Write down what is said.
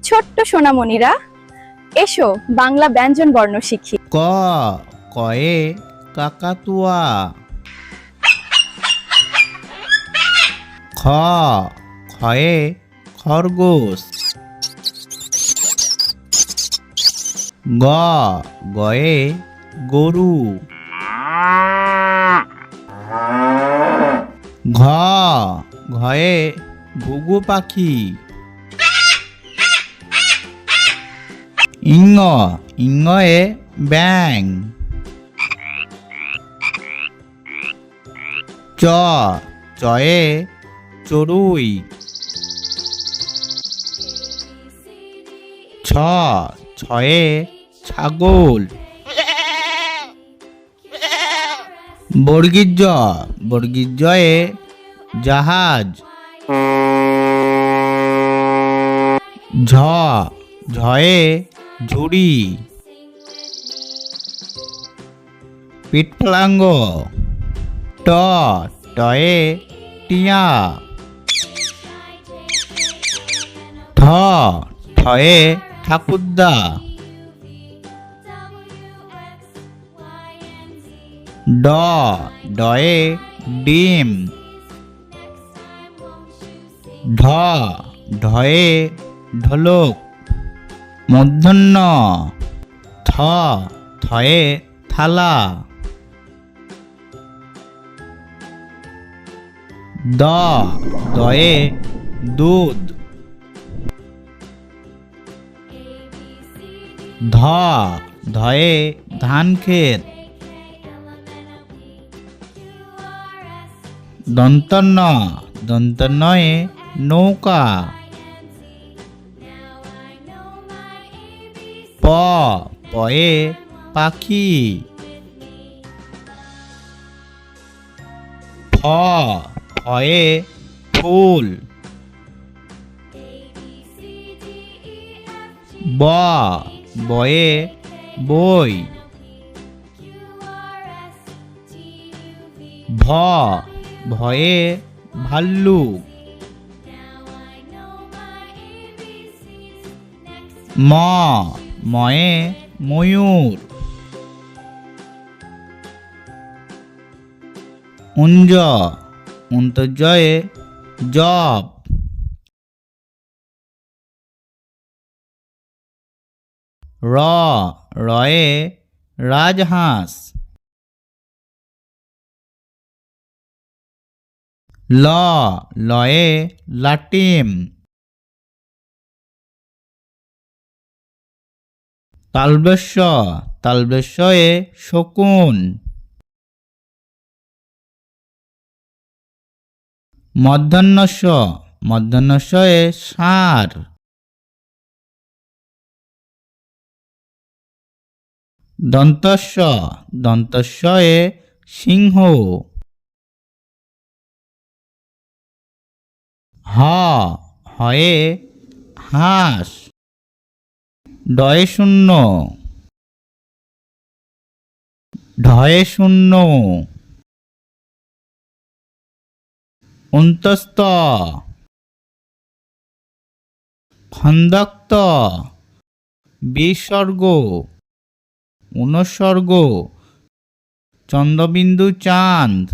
ছোট্ট সোনামণিরা, এসো বাংলা ব্যঞ্জন বর্ণ শিখি। ক কয়ে কাকাতুয়া। খ খয়ে খরগোশ। গ গয়ে গরু। ঘ ঘয়ে ঘুঘু পাখি। ইঙ ইঙয়ে ব্যাঙ। চ চয়ে চড়ুই। ছ ছয়ে ছাগল। বর্গীর জ বর্গীর জয়ে জাহাজ। ঝ ঝয়ে ঝুড়ি। পিঠফলাঙ্গ। ট টয়ে টিয়া। ঠ ঠয়ে ঠাকুরদা। ড ডয়ে ডিম। ঢ ঢয়ে ঢোলক। মূর্ধন্য থ থয়ে থালা। দ দয়ে দুধ। ধ ধয়ে ধান ক্ষেত। দন্তন্য দন্তন্যয়ে নৌকা। প পয়ে পাখি। ফ ফয়ে ফুল। ব বয়ে বই। ভ ভয়ে ভাল্লুক। ম ময়ে ময়ূর। উঞ্জ উন্তর্জয়ে জব। র রয়ে রাজহাঁস। ল লয়ে লাটিম। তালবেশ্য তালবেশ্যয়ে শকুন। মধ্যাহ্নস্য মধ্যাহ্নস্যয়ে ষাঁড়। দন্তস্য দন্তস্যয়ে সিংহ। হ হয়ে হাঁস। ডয়ে শূন্য ঢয়ে শূন্য। অন্তস্থ খন্দক্ত। বিসর্গ অনুসর্গ চন্দ্রবিন্দু চাঁদ।